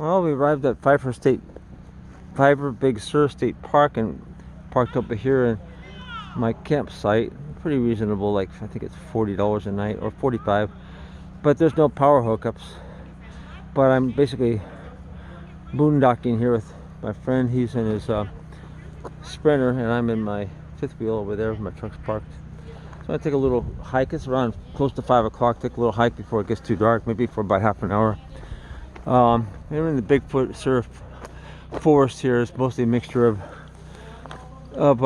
Well, we arrived at Pfeiffer Big Sur State Park and parked up here in my campsite. Pretty reasonable, like I think it's $40 a night or $45, but there's no power hookups. But I'm basically boondocking here with my friend. He's in his Sprinter and I'm in my fifth wheel over there. My truck's parked. So I take a little hike. It's around close to 5 o'clock. Take a little hike before it gets too dark, maybe for about half an hour. We're in the Big Sur forest here. It's mostly a mixture of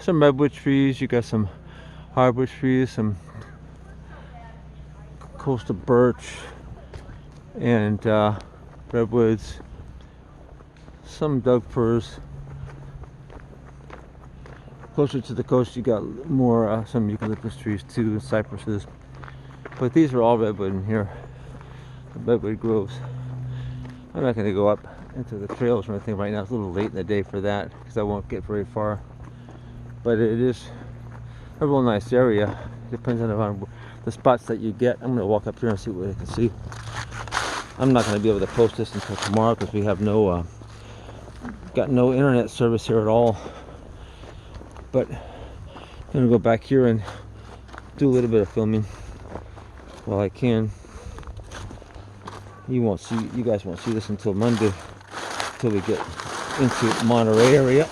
some redwood trees. You got some hardwood trees, some coastal birch, and redwoods, some Doug firs. Closer to the coast, you got more some eucalyptus trees too, and cypresses. But these are all redwood in here, the redwood groves. I'm not going to go up into the trails or anything right now. It's a little late in the day for that because I won't get very far. But it is a real nice area. Depends on the spots that you get. I'm going to walk up here and see what I can see. I'm not going to be able to post this until tomorrow because we have got no internet service here at all. But I'm going to go back here and do a little bit of filming while I can. You guys won't see this until Monday, until we get into Monterey area.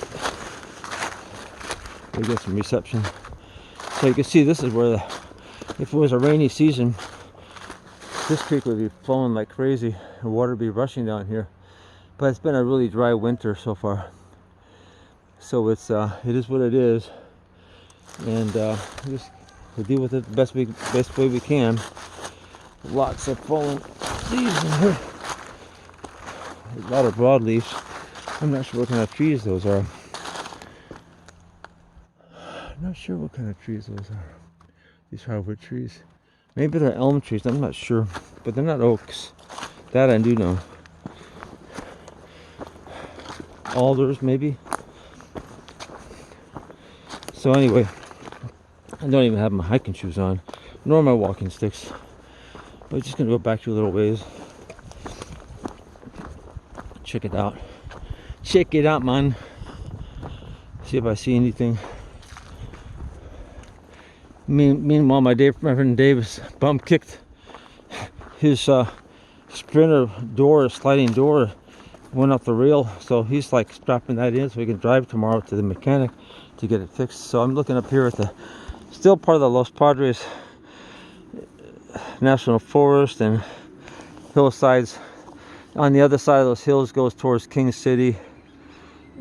We get some reception. So you can see this is where if it was a rainy season, this creek would be flowing like crazy and water would be rushing down here. But it's been a really dry winter so far. So it is what it is, and we deal with it the best way we can. Lots of fallen leaves in here. A lot of broadleaves. I'm not sure what kind of trees those are. These hardwood trees. Maybe they're elm trees. I'm not sure, but they're not oaks. That I do know. Alders, maybe. So anyway, I don't even have my hiking shoes on, nor my walking sticks. We're just gonna go back to a little ways. Check it out. Check it out, man. See if I see anything. Meanwhile, my friend Davis bum kicked his Sprinter door, sliding door, went off the rail. So he's like strapping that in so he can drive tomorrow to the mechanic to get it fixed. So I'm looking up here at the still part of the Los Padres National Forest and hillsides. On the other side of those hills goes towards King City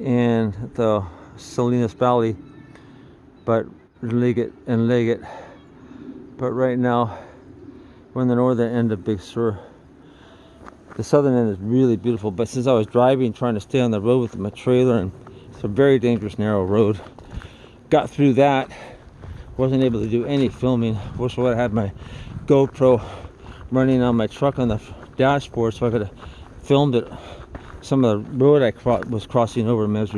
and the Salinas Valley, but Liggett. But right now we're in the northern end of Big Sur. The southern end is really beautiful, but since I was driving trying to stay on the road with my trailer, and it's a very dangerous narrow road, got through that, wasn't able to do any filming. Wish I would have had my GoPro running on my truck on the dashboard so I could have filmed it. Some of the road I was crossing over was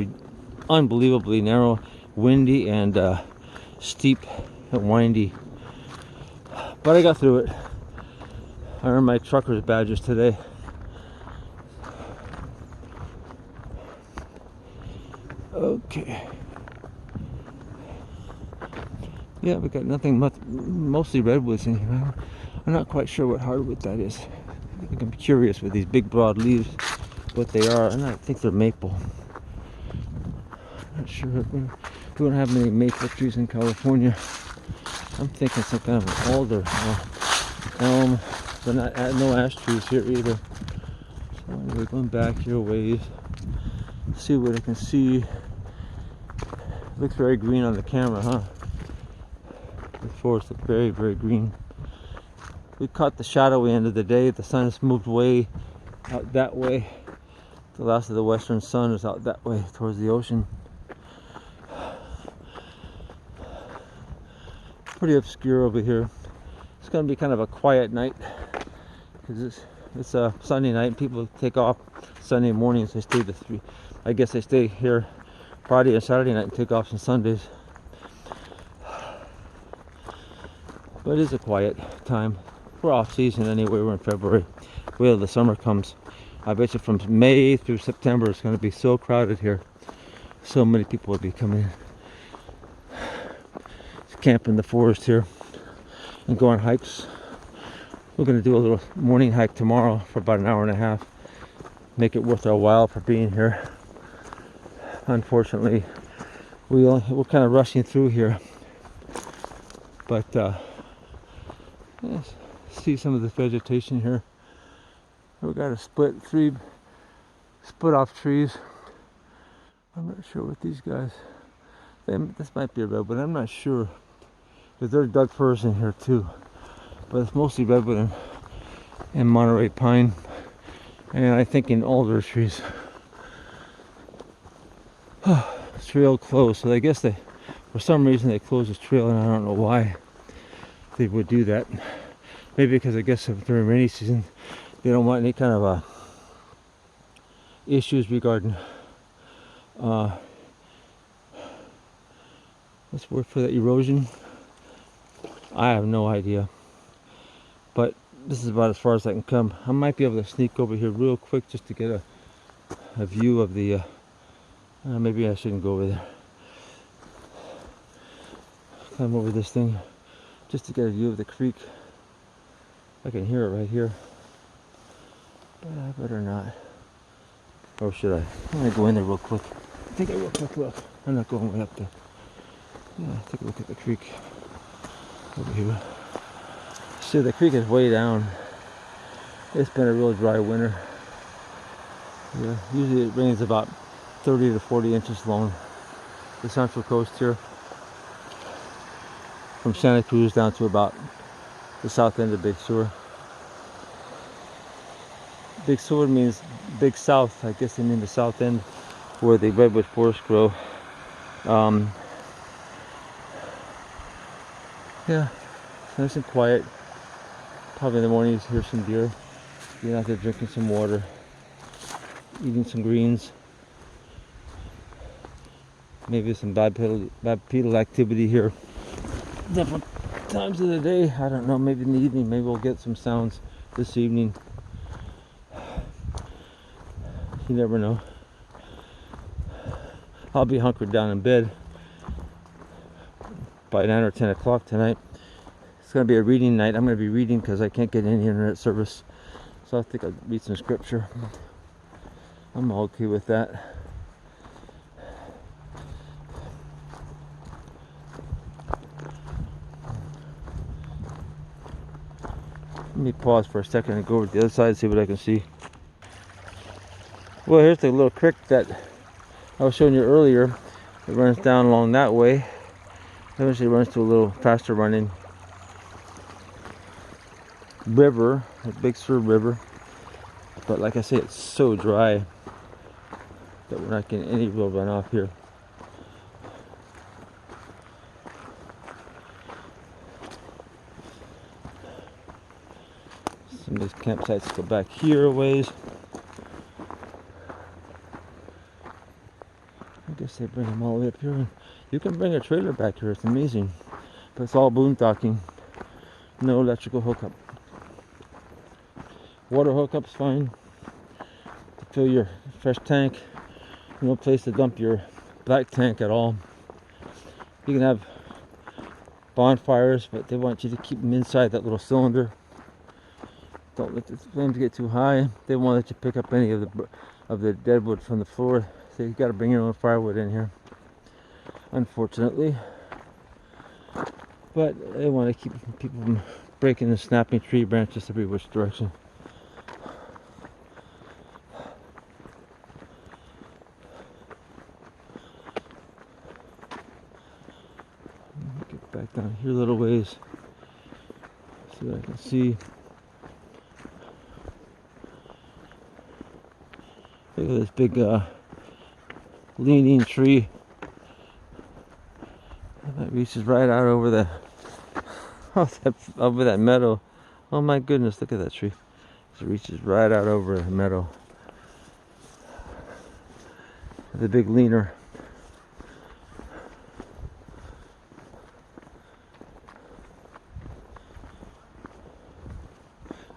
unbelievably narrow, windy, and steep and windy. But I got through it. I earned my trucker's badges today. Okay. Yeah, we got nothing much, mostly redwoods in here. I'm not quite sure what hardwood that is. I'm curious with these big broad leaves what they are, and I think they're maple. Not sure. We don't have many maple trees in California. I'm thinking some kind of an alder, elm, but no ash trees here either. So anyway, going back here a ways, see what I can see. Looks very green on the camera, huh? The forest looks very, very green. We caught the shadowy end of the day. The sun has moved way out that way. The last of the western sun is out that way towards the ocean. Pretty obscure over here. It's going to be kind of a quiet night because it's a Sunday night and people take off Sunday mornings. They stay I guess they stay here Friday and Saturday night and take off on Sundays. But it is a quiet time. We're off season anyway. We're in February. Wait till the summer comes. I bet you from May through September it's going to be so crowded here. So many people will be coming to camp in the forest here and go on hikes. We're going to do a little morning hike tomorrow for about an hour and a half. Make it worth our while for being here. Unfortunately, we're kind of rushing through here. But see some of the vegetation here. We've got three split off trees. I'm not sure what these guys. This might be a redwood. I'm not sure because there's Doug firs in here too. But it's mostly redwood and Monterey pine, and I think in alder trees. Trail closed, so I guess for some reason they closed this trail, and I don't know why they would do that. Maybe because I guess during rainy season they don't want any kind of issues regarding what's the word for that, erosion? I have no idea. But this is about as far as I can come. I might be able to sneak over here real quick just to get a view of the maybe I shouldn't go over there. Climb over this thing just to get a view of the creek. I can hear it right here, but I better not. Or should I? I'm gonna go in there real quick. Take a real quick look. I'm not going way up there. Yeah, take a look at the creek over here. See, the creek is way down. It's been a real dry winter. Yeah, usually it rains about 30 to 40 inches along the central coast here, from Santa Cruz down to about the south end of Big Sur. Big Sur means Big South. I guess they mean the south end where the redwood forests grow. Yeah, nice and quiet. Probably in the morning you hear some deer. You're out there drinking some water, eating some greens. Maybe some bipedal activity here. Different times of the day. I don't know. Maybe in the evening. Maybe we'll get some sounds this evening. You never know. I'll be hunkered down in bed by 9 or 10 o'clock tonight. It's going to be a reading night. I'm going to be reading because I can't get any internet service. So I think I'll read some scripture. I'm okay with that. Let me pause for a second and go over to the other side and see what I can see. Well, here's the little creek that I was showing you earlier. It runs down along that way. Eventually runs to a little faster running river, a Big Sur river. But like I say, it's so dry that we're not getting any real runoff here. Some of these campsites go back here a ways. I guess they bring them all the way up here. You can bring a trailer back here, it's amazing. But it's all boondocking. No electrical hookup. Water hookup's fine. To fill your fresh tank. No place to dump your black tank at all. You can have bonfires, but they want you to keep them inside that little cylinder. Don't let the flames get too high. They won't let you pick up any of the dead wood from the floor. So you got to bring your own firewood in here, unfortunately. But they want to keep people from breaking and snapping tree branches every which direction. Get back down here a little ways. See what I can see. Look at this big leaning tree. That reaches right out over over that meadow. Oh my goodness, look at that tree. It reaches right out over the meadow. The big leaner.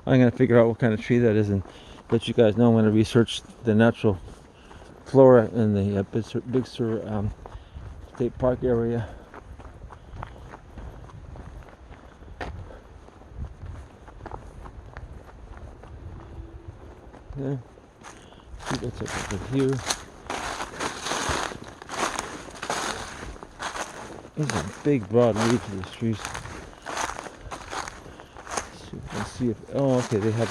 I'm gonna figure out what kind of tree that is and let you guys know I'm going to research the natural flora in the Big Sur State Park area. Yeah. Let's take over here. There's a big broad leaf to these trees. Let's see if, oh, okay, they have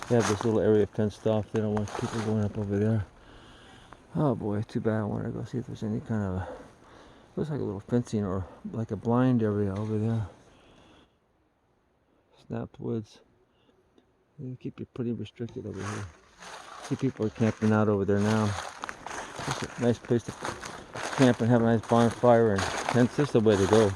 this little area fenced off. They don't want people going up over there. Oh boy, too bad. I want to go see if there's any kind of looks like a little fencing or like a blind area over there. Snapped woods. They keep you pretty restricted over here. See, people are camping out over there now. It's a nice place to camp and have a nice bonfire, and tents. Just the way to go.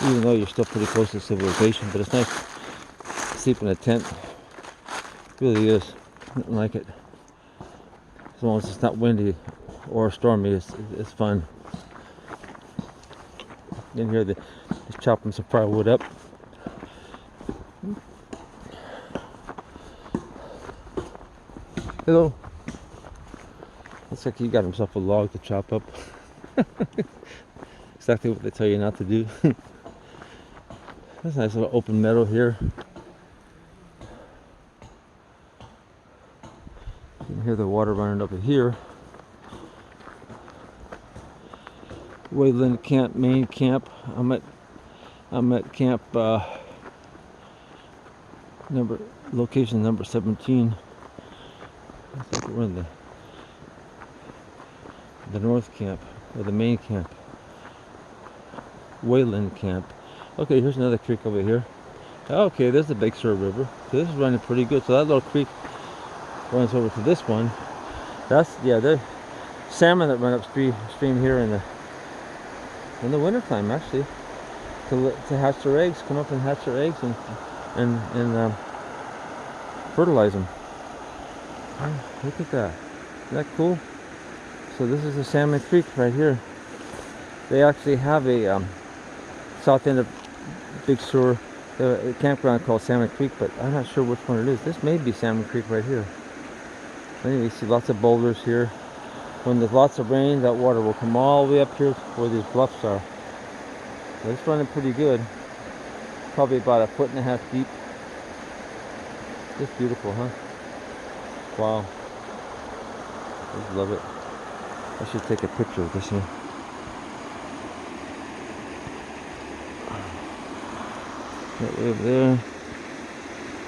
Even though you're still pretty close to civilization, but it's nice to sleep in a tent. It really is. Nothing like it. As long as it's not windy or stormy, it's fun. In here, they're chopping some firewood up. Hello. Looks like he got himself a log to chop up. Exactly what they tell you not to do. That's a nice little open meadow here. You can hear the water running over here. Wayland Camp, main camp. I'm at camp location number 17. I think we're in the north camp, or the main camp. Wayland Camp. Okay, here's another creek over here. Okay, there's the Big Sur River. So this is running pretty good. So that little creek runs over to this one. That's, yeah, the salmon that run upstream here in the wintertime, actually, to hatch their eggs, come up and hatch their eggs and fertilize them. Oh, look at that. Isn't that cool? So this is the Salmon Creek right here. They actually have a south end of Big Sur, a campground called Salmon Creek, but I'm not sure which one it is. This may be Salmon Creek right here. Anyway, you see lots of boulders here. When there's lots of rain, that water will come all the way up here where these bluffs are. So it's running pretty good. Probably about 1.5 feet deep. Just beautiful, huh? Wow. I just love it. I should take a picture of this here. Right over there.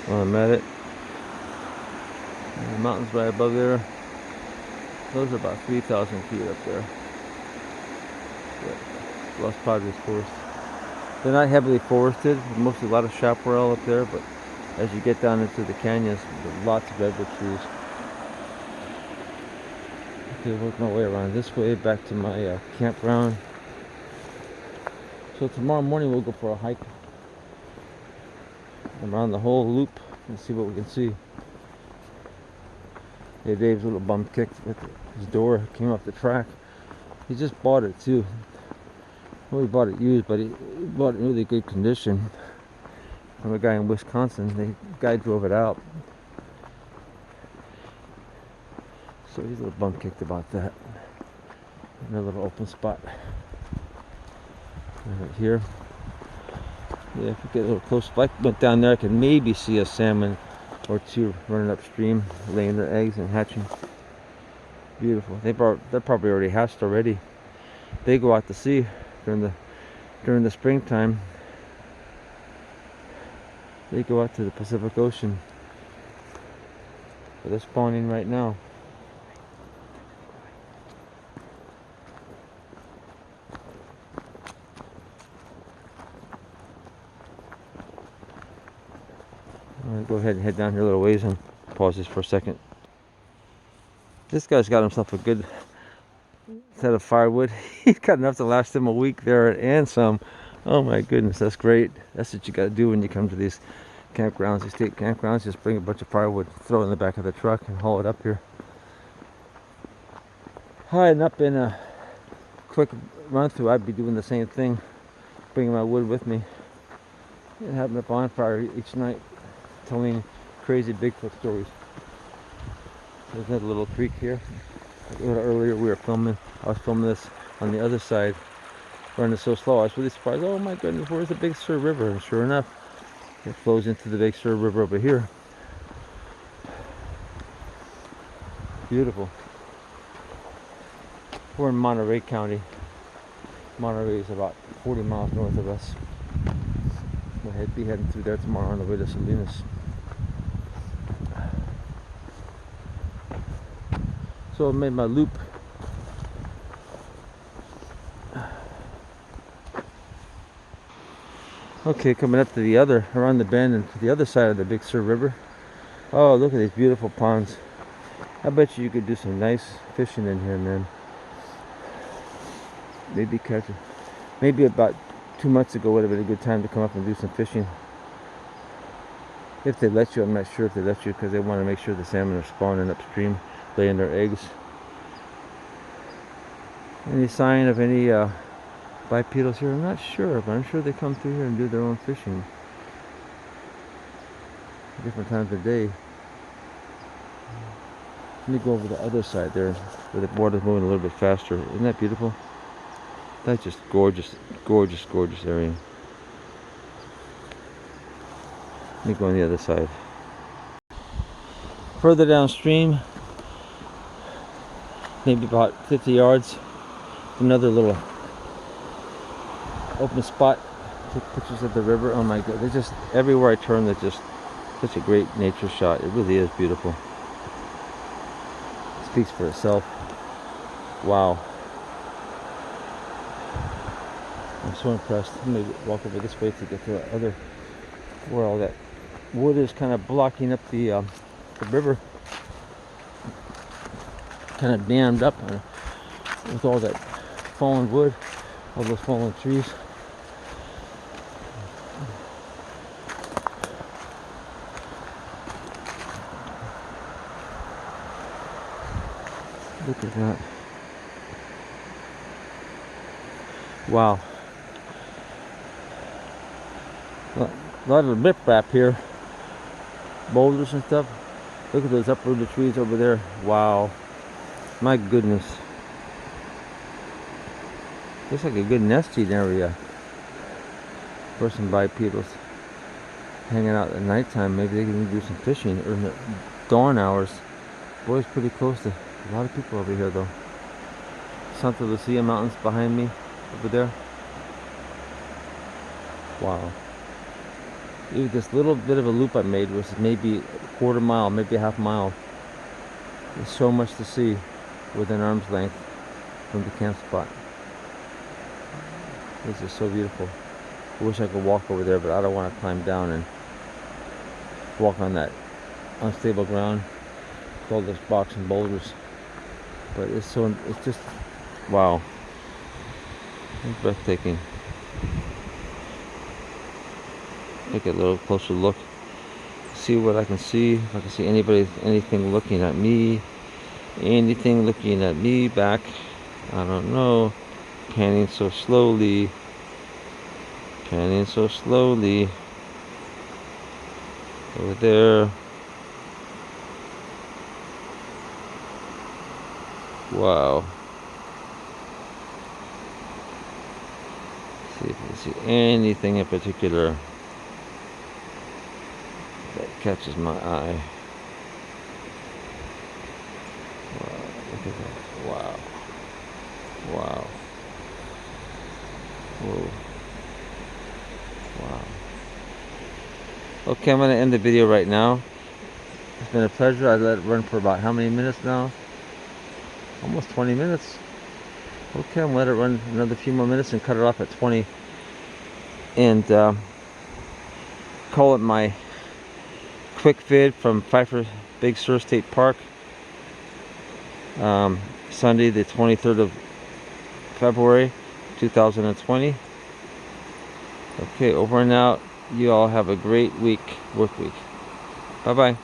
While I'm at it. And the mountains right above there. Those are about 3,000 feet up there. Yeah. Los Padres Forest. They're not heavily forested. Mostly a lot of chaparral up there, but as you get down into the canyons, there's lots of redwood trees. Okay, working my way around this way back to my campground. So tomorrow morning we'll go for a hike around the whole loop and see what we can see. Yeah, Dave's a little bum kicked with his door, came off the track. He just bought it too. Well, he bought it used, but he bought it in really good condition from a guy in Wisconsin. The guy drove it out. So he's a little bum kicked about that. Another little open spot right here. Yeah, if we get a little close, if I went down there, I could maybe see a salmon or two running upstream, laying their eggs and hatching. Beautiful. They're probably already hatched already. They go out to sea during the springtime. They go out to the Pacific Ocean. But they're spawning right now. Alright, go ahead and head down here a little ways and pause this for a second. This guy's got himself a good set of firewood. He's got enough to last him a week there and some. Oh my goodness, that's great. That's what you got to do when you come to these campgrounds, these state campgrounds. Just bring a bunch of firewood, throw it in the back of the truck and haul it up here. Hiding up in a quick run through, I'd be doing the same thing, bringing my wood with me and having a bonfire each night, telling crazy Bigfoot stories. There's another little creek here. A little earlier we were filming. I was filming this on the other side, running so slow. I was really surprised. Oh my goodness, where's the Big Sur River? And sure enough, it flows into the Big Sur River over here. Beautiful. We're in Monterey County. Monterey is about 40 miles north of us. We'll be heading through there tomorrow on the way to Salinas. So I made my loop. Okay, coming up to the other, around the bend and to the other side of the Big Sur River. Oh, look at these beautiful ponds. I bet you could do some nice fishing in here, man. Maybe catch it. Maybe about 2 months ago would have been a good time to come up and do some fishing. If they let you, I'm not sure if they let you, because they want to make sure the salmon are spawning upstream, laying their eggs. Any sign of any bipedals here? I'm not sure, but I'm sure they come through here and do their own fishing. Different times of day. Let me go over the other side there, where the water's moving a little bit faster. Isn't that beautiful? That's just gorgeous, gorgeous, gorgeous area. Let me go on the other side. Further downstream, maybe about 50 yards, another little open spot. Take pictures of the river. Oh my god, they're just everywhere I turn. There's just such a great nature shot. It really is beautiful. It speaks for itself. Wow. I'm so impressed. I'm gonna walk over this way to get to the other, where all that wood is kind of blocking up the river. Kind of dammed up with all that fallen wood, all those fallen trees. Look at that. Wow. A lot of riprap here. Boulders and stuff. Look at those uprooted trees over there. Wow. My goodness. Looks like a good nesting area for some bipedals. Hanging out at nighttime. Maybe they can do some fishing or in the dawn hours. Boy, it's pretty close to a lot of people over here though. Santa Lucia Mountains behind me over there. Wow. Even this little bit of a loop I made was maybe a quarter mile, maybe a half mile. There's so much to see within arm's length from the camp spot. This is so beautiful. I wish I could walk over there, but I don't want to climb down and walk on that unstable ground with all those rocks and boulders. But it's just, wow. It's breathtaking. Take a little closer look. See what I can see. If I can see anything looking at me. Anything looking at me back. I don't know. Panning so slowly. Panning so slowly. Over there. Wow. See if you can see anything in particular that catches my eye. Wow, look at that. Wow. Wow. Whoa. Wow. Okay, I'm going to end the video right now. It's been a pleasure. I let it run for about how many minutes now? Almost 20 minutes. Okay, I'm going to let it run another few more minutes and cut it off at 20. And call it my quick vid from Pfeiffer Big Sur State Park. Sunday the 23rd of February 2020. Okay, over and out. You all have a great week, work week. Bye bye.